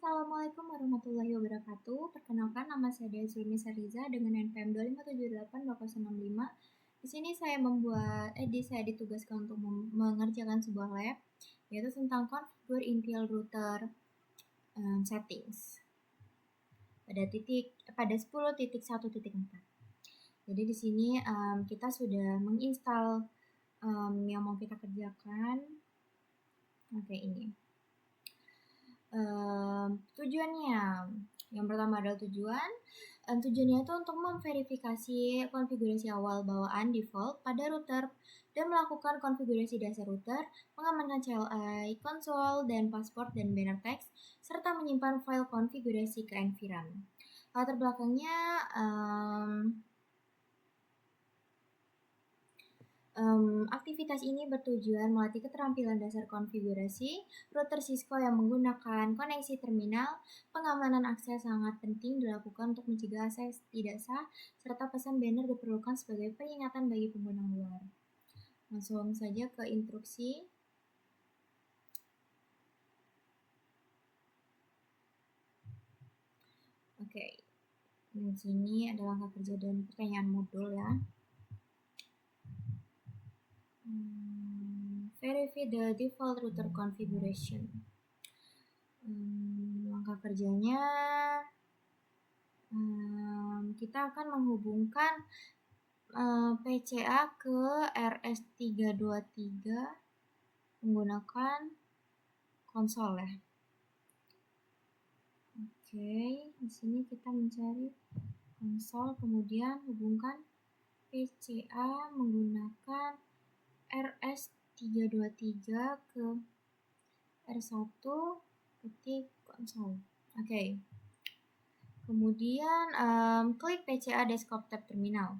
Assalamualaikum warahmatullahi wabarakatuh. Perkenalkan, nama saya Dea Zulmi Sariza dengan NPM 25782065. Di sini saya ditugaskan untuk mengerjakan sebuah lab, yaitu tentang configure Intel router settings pada 10.1.4. Jadi di sini kita sudah menginstal yang mau kita kerjakan. Oke, ini. Tujuannya, yang pertama adalah tujuannya itu untuk memverifikasi konfigurasi awal bawaan default pada router dan melakukan konfigurasi dasar router, mengamankan CLI, konsol, dan password dan banner text, serta menyimpan file konfigurasi ke environment. Latar belakangnya, aktivitas ini bertujuan melatih keterampilan dasar konfigurasi router Cisco yang menggunakan koneksi terminal. Pengamanan akses sangat penting dilakukan untuk mencegah akses tidak sah, serta pesan banner diperlukan sebagai peringatan bagi pengguna luar. Langsung saja ke instruksi. Oke, di sini ada langkah kerja dan pertanyaan modul ya. Verify the default router configuration. Langkah kerjanya, kita akan menghubungkan PCA ke RS323 menggunakan konsol ya. Oke, di sini kita mencari konsol, kemudian hubungkan PCA menggunakan RS323 ke R1 ketik konsol. Oke. Kemudian klik PCA desktop tab terminal.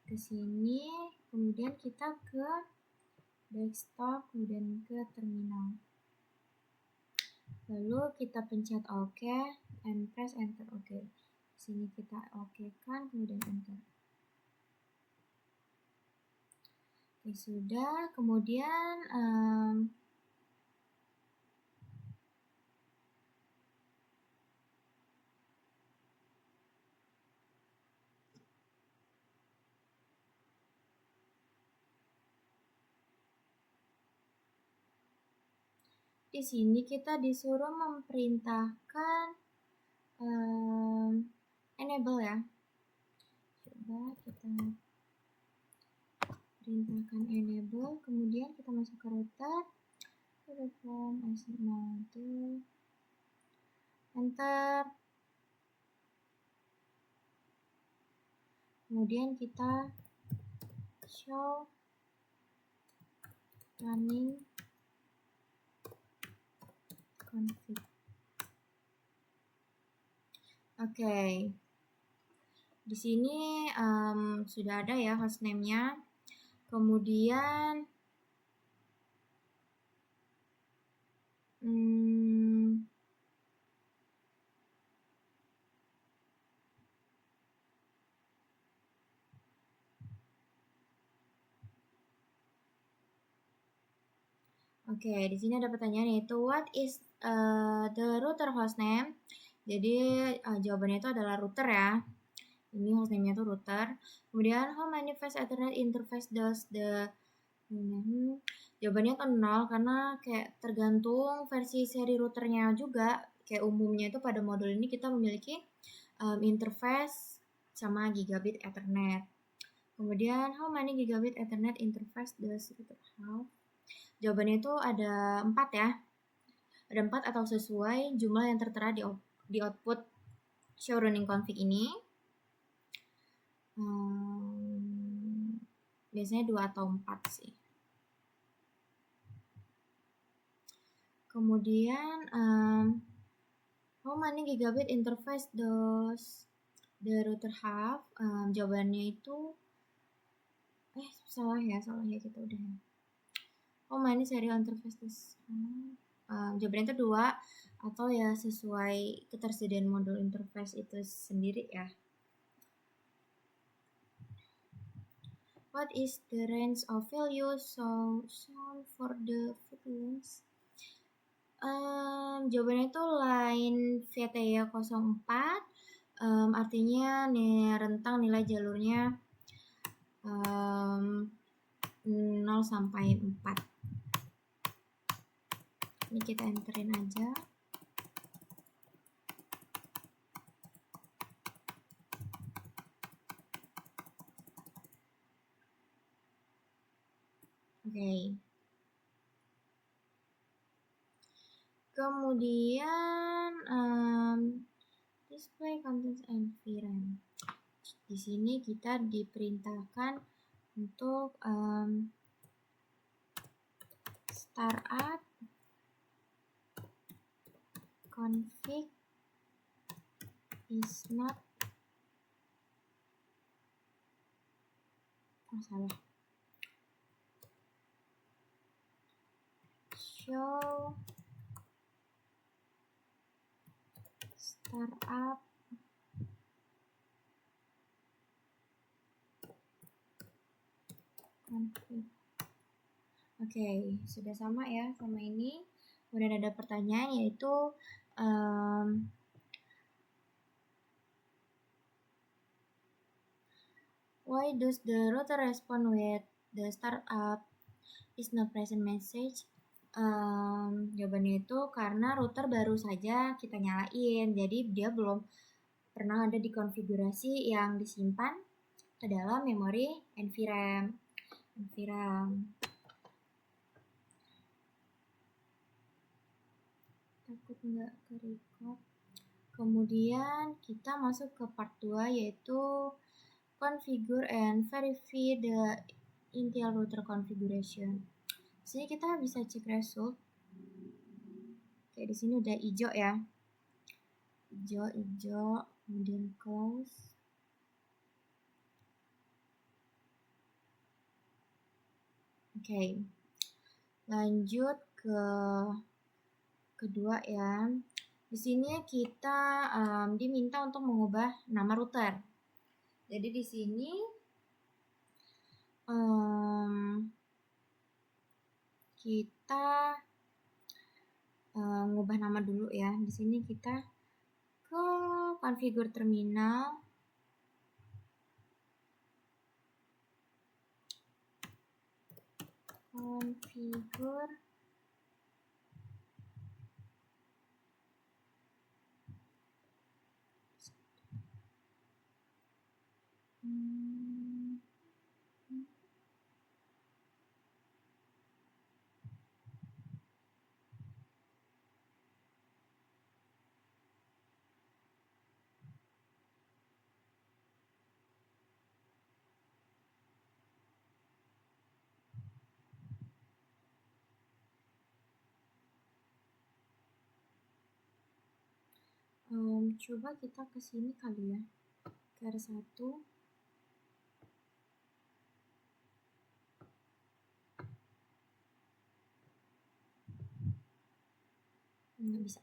Ke sini, kemudian kita ke desktop, kemudian ke terminal. Lalu kita pencet OK and press enter. Oke. Di sini kita OK kan, kemudian enter. Oke, sudah. Kemudian di sini kita disuruh memerintahkan enable ya. Coba kita perintahkan enable, kemudian kita masuk ke router, platform S0, enter. Kemudian kita show running config. Oke. Di sini sudah ada ya hostname-nya. Kemudian oke, di sini ada pertanyaan yaitu what is the router hostname? Jadi jawabannya itu adalah router ya. Ini hostname-nya itu router. Kemudian how many phase Ethernet interface does the jawabannya kan 0 karena kayak tergantung versi seri routernya juga. Kayak umumnya itu pada modul ini kita memiliki interface sama gigabit Ethernet. Kemudian how many gigabit Ethernet interface does router have? Jawabannya itu ada 4 ya. Ada 4 atau sesuai jumlah yang tertera di output show running config ini. Biasanya 2 atau 4 sih. Kemudian how many gigabit interface does the router have? Jawabannya itu salah ya kita udah. How many serial interface does jawabannya itu 2 atau ya sesuai ketersediaan modul interface itu sendiri ya. What is the range of value shown for the frequency? Jawabannya itu line VTY 04, artinya rentang nilai jalurnya 0 sampai 4. Ini kita enterin aja. Oke. Kemudian display contents environment. Di sini kita diperintahkan untuk startup config is not salah. Show startup config. Oke, sudah sama ya sama ini. Kemudian ada pertanyaan yaitu why does the router respond with the startup is not present message? Jawabannya itu karena router baru saja kita nyalain, jadi dia belum pernah ada di konfigurasi yang disimpan ke dalam memori NVRAM. Takut nggak ke record. Kemudian kita masuk ke part 2 yaitu configure and verify the Intel router configuration. Di sini kita bisa cek result. Oke, di sini udah hijau ya. Hijau, kemudian close. Oke. Lanjut ke kedua ya. Di sini kita diminta untuk mengubah nama router. Jadi di sini kita ngubah nama dulu ya. Di sini kita ke configure terminal. Configure coba kita ke sini kali ya, ke R1. Nggak bisa.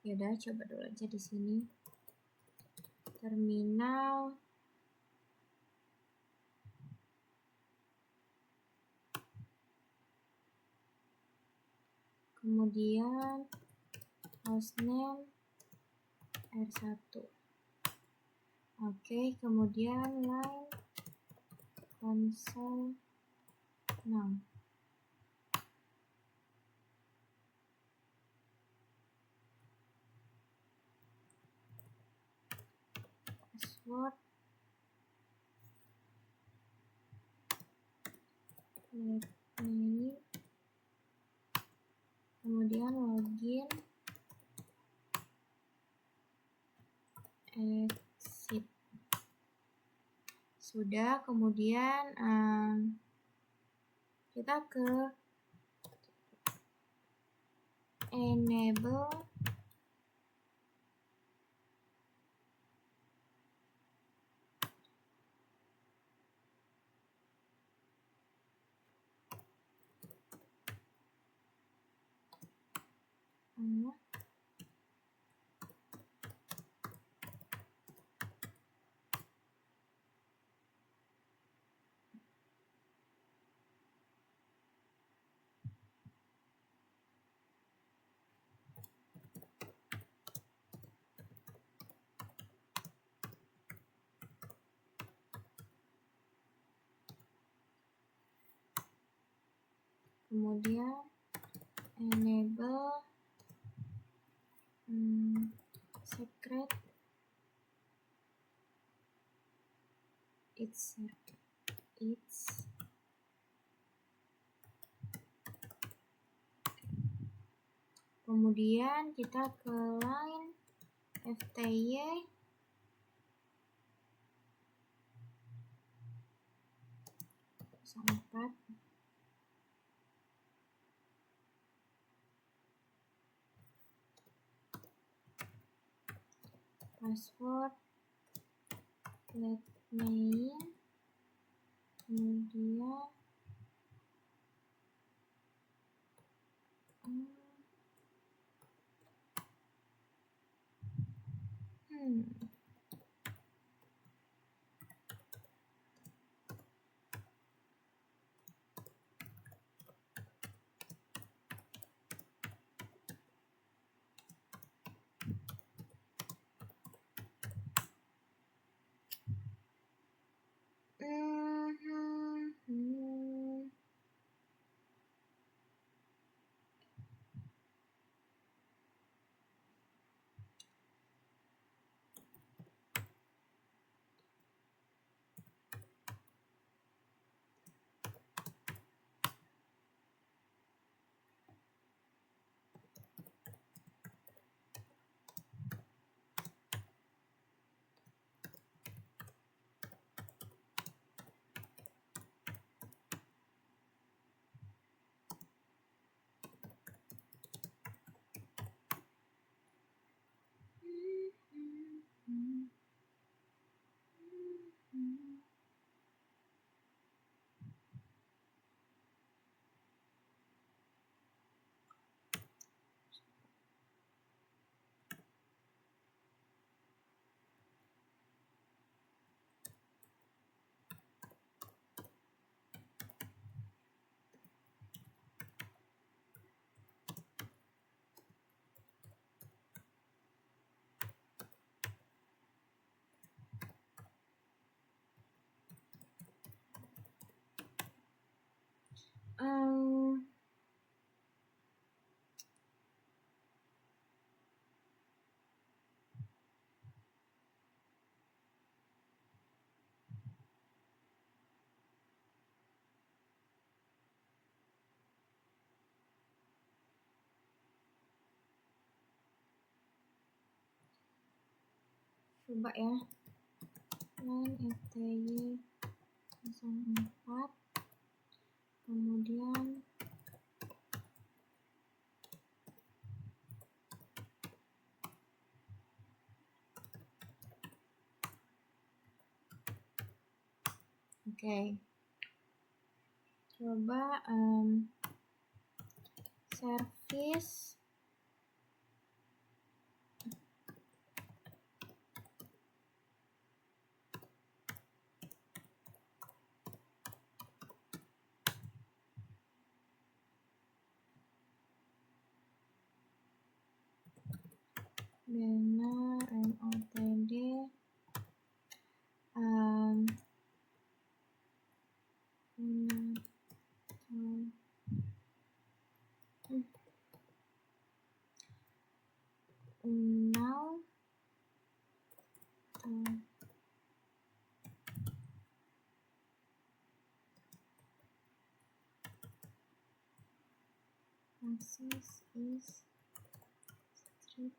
Ya udah, coba dulu aja di sini. Terminal. Kemudian hostname R1. Oke, kemudian line console now. Password name, kemudian login, exit. Sudah, kemudian kita ke enable kemudian enable secret its kemudian kita ke line fty sama 4 password let main, kemudian coba ya, line fty 04, kemudian coba service benar motd now access is strictly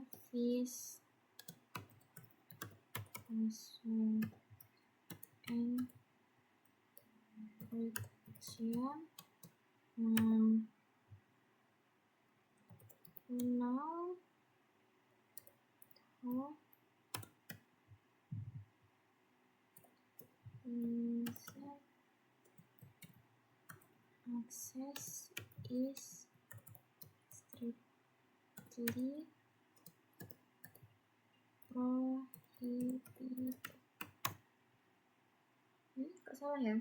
service password encryption now access is strictly prohibited. Kok salah ya?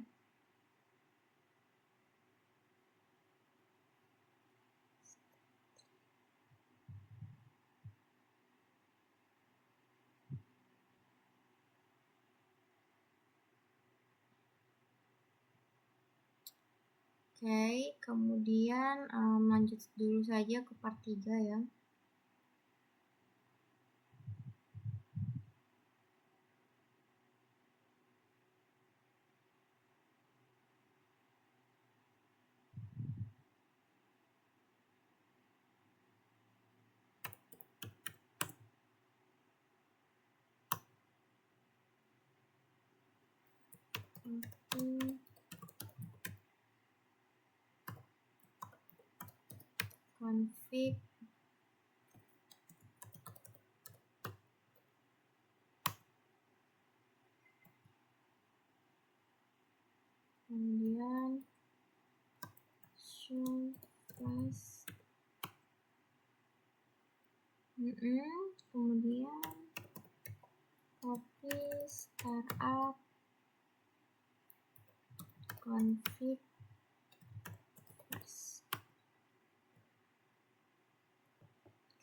Oke, kemudian lanjut dulu saja ke part 3 ya. Config kemudian show flash kemudian copy startup config flash.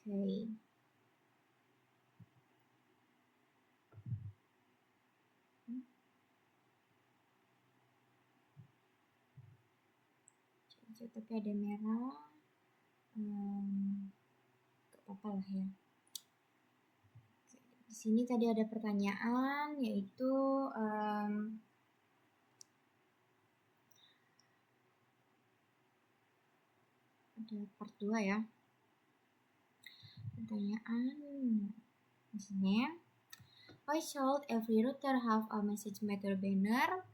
Oke. Tapi ada merah, gak apa-apa lah ya. Di sini tadi ada pertanyaan yaitu ada part 2 ya. Pertanyaan di sini, why should every router have a message meter banner?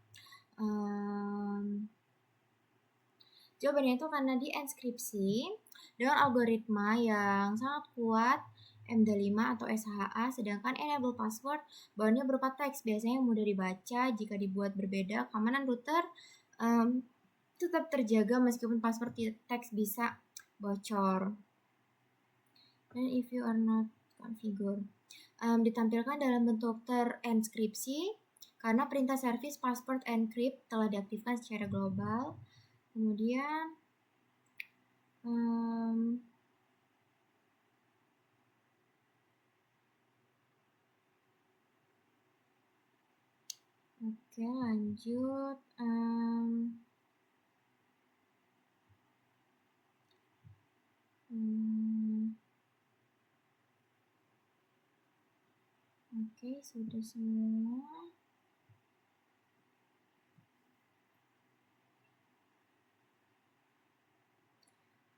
Jawabannya itu karena di enskripsi dengan algoritma yang sangat kuat MD5 atau SHA, sedangkan enable password bahannya berupa teks, biasanya mudah dibaca. Jika dibuat berbeda, keamanan router tetap terjaga meskipun password teks bisa bocor. Dan if you are not configure, ditampilkan dalam bentuk terenskripsi karena perintah service password encrypt telah diaktifkan secara global. Kemudian oke, lanjut. Oke, sudah semua.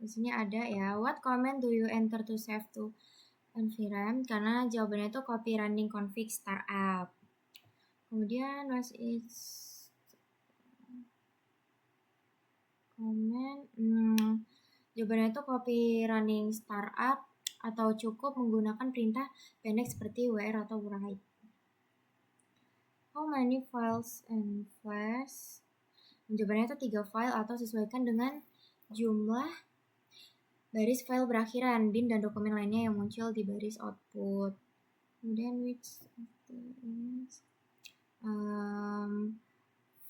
Di sini ada ya, what command do you enter to save to environment? Karena jawabannya itu copy running config startup. Kemudian was its command, jawabannya itu copy running startup atau cukup menggunakan perintah pendek seperti wr atau write. How many files and flash? Jawabannya itu 3 file atau sesuaikan dengan jumlah baris file berakhiran bin dan dokumen lainnya yang muncul di baris output. Kemudian which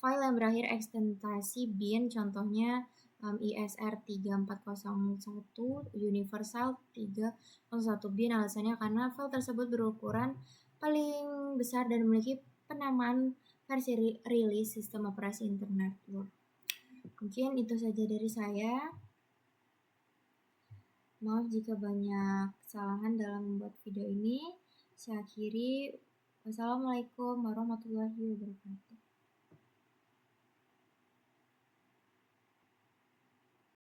file yang berakhir ekstentasi bin, contohnya ISR 3401 universal 301 bin. Alasannya karena file tersebut berukuran paling besar dan memiliki penamaan versi rilis sistem operasi internet. Mungkin itu saja dari saya. Maaf jika banyak kesalahan dalam membuat video ini. Saya akhiri. Wassalamualaikum warahmatullahi wabarakatuh.